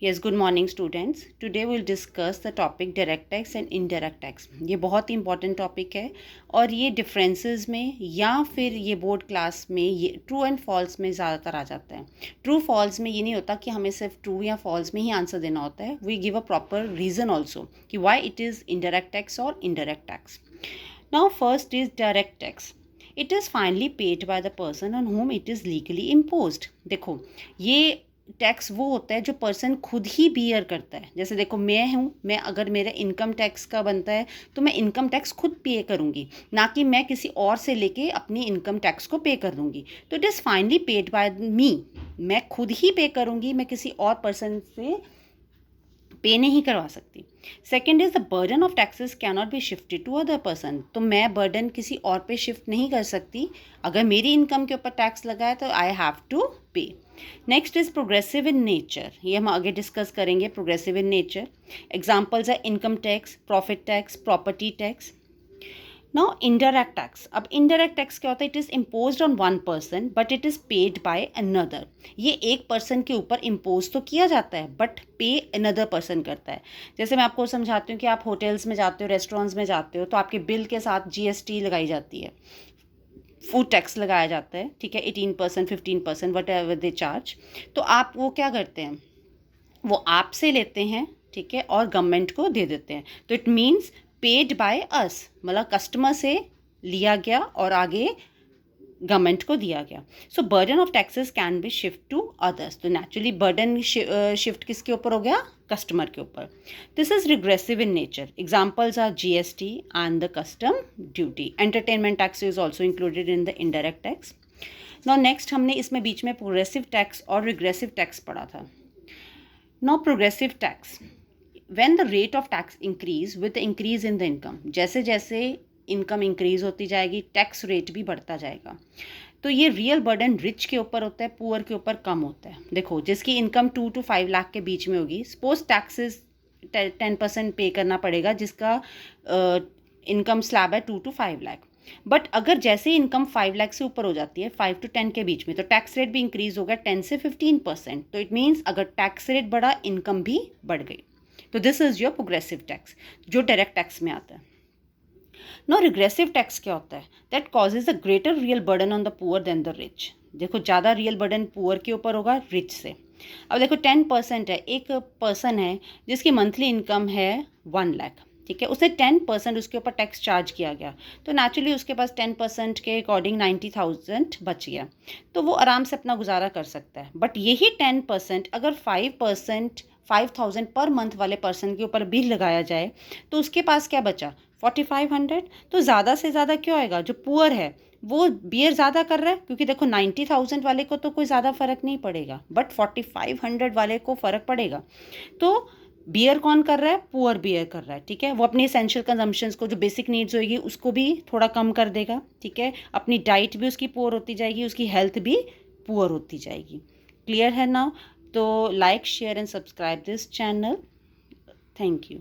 Yes, good morning students. Today we'll discuss the topic direct tax and indirect tax. ये बहुत ही important topic है और ये differences में या फिर ये board class में ये true and false में ज़्यादातर आ जाता है. True false में ये नहीं होता कि हमें सिर्फ true या false में ही आंसर देना होता है. We give a proper reason also कि why it is indirect tax or indirect tax. Now first is direct tax. It is finally paid by the person on whom it is legally imposed. देखो ये tax वो होता है जो person खुद ही beer करता है. जैसे देखो मैं अगर मेरा इनकम टैक्स का बनता है तो मैं इनकम टैक्स खुद पे करूँगी, ना कि मैं किसी और से लेके अपनी इनकम टैक्स को पे कर दूँगी. तो it is finally paid by me. मैं खुद ही पे करूँगी, मैं किसी और पर्सन से पे नहीं करवा सकती. Second is the burden of taxes can not be shifted to other person. तो मैं बर्डन किसी और पे शिफ्ट नहीं कर सकती. अगर मेरी इनकम के ऊपर टैक्स लगा है तो आई हैव टू पे. Next is progressive in nature. ये हम आगे डिस्कस करेंगे. प्रोग्रेसिव इन नेचर एग्जाम्पल्स है income tax, profit tax, property tax. Now indirect tax. अब इनडायरेक्ट टैक्स क्या होता है? It is imposed on one person but it is paid by another. ये एक पर्सन के ऊपर इम्पोज तो किया जाता है बट पे अनदर पर्सन करता है. जैसे मैं आपको समझाती हूँ कि आप होटल्स में जाते हो, रेस्टोरेंट्स में जाते हो, तो आपके बिल के साथ GST लगाई जाती है, फूड टैक्स लगाया जाता है, ठीक है, 18%, 15%, वट एवर दे चार्ज. तो आप वो क्या करते हैं, वो आपसे लेते हैं, ठीक है, और गवर्नमेंट को दे देते हैं. तो it means paid by us, मतलब कस्टमर से लिया गया और आगे गवर्नमेंट को दिया गया. So burden of taxes can be shift to others. तो नेचुरली बर्डन शिफ्ट किसके ऊपर हो गया? कस्टमर के ऊपर. This is regressive in nature. Examples are GST and the custom duty. Entertainment tax is also included in the indirect tax. Now next हमने इसमें बीच में प्रोग्रेसिव टैक्स और रिग्रेसिव टैक्स पढ़ा था. Now progressive tax, when the rate of tax increase with increase in the income. जैसे जैसे income increase होती जाएगी टैक्स रेट भी बढ़ता जाएगा. तो ये रियल बर्डन रिच के ऊपर होता है, पुअर के ऊपर कम होता है. देखो जिसकी इनकम 2 to 5 लाख के बीच में होगी, सपोज टैक्सेस 10% पे करना पड़ेगा जिसका इनकम स्लैब है 2 to 5 लाख. बट अगर जैसे ही इनकम 5 लाख से ऊपर हो जाती है 5 to 10 के बीच में, तो टैक्स रेट भी इंक्रीज होगा 10 से 15%. तो इट मीन्स अगर टैक्स रेट बढ़ा, इनकम भी बढ़ गई. तो this is your progressive tax जो डायरेक्ट टैक्स में आता है. नो रिग्रेसिव टैक्स क्या होता है? That causes a greater real burden on the poor than the rich. देखो ज़्यादा रियल बर्डन पुअर के ऊपर होगा रिच से. अब देखो 10% है, एक पर्सन है जिसकी मंथली इनकम है 1 लाख, ठीक है, उसे 10% उसके ऊपर टैक्स चार्ज किया गया. तो नेचुरली उसके पास 10% के अकॉर्डिंग 90,000 बच गया. तो वो आराम से अपना गुजारा कर सकता है. बट यही 10% अगर 5% 5,000 पर मंथ वाले पर्सन के ऊपर बिल लगाया जाए तो उसके पास क्या बचा? 4,500. तो ज़्यादा से ज़्यादा क्या होएगा? जो पुअर है वो बियर ज़्यादा कर रहा है, क्योंकि देखो 90,000 वाले को तो कोई ज़्यादा फ़र्क नहीं पड़ेगा बट 4,500 वाले को फ़र्क पड़ेगा. तो बियर कौन कर रहा है? पुअर बियर कर रहा है, ठीक है. वो अपनी एसेंशियल कंजम्पशंस को, जो बेसिक नीड्स होगी, उसको भी थोड़ा कम कर देगा, ठीक है. अपनी डाइट भी उसकी पुअर होती जाएगी, उसकी हेल्थ भी पुअर होती जाएगी. क्लियर है ना? तो like, share and subscribe this channel. Thank you.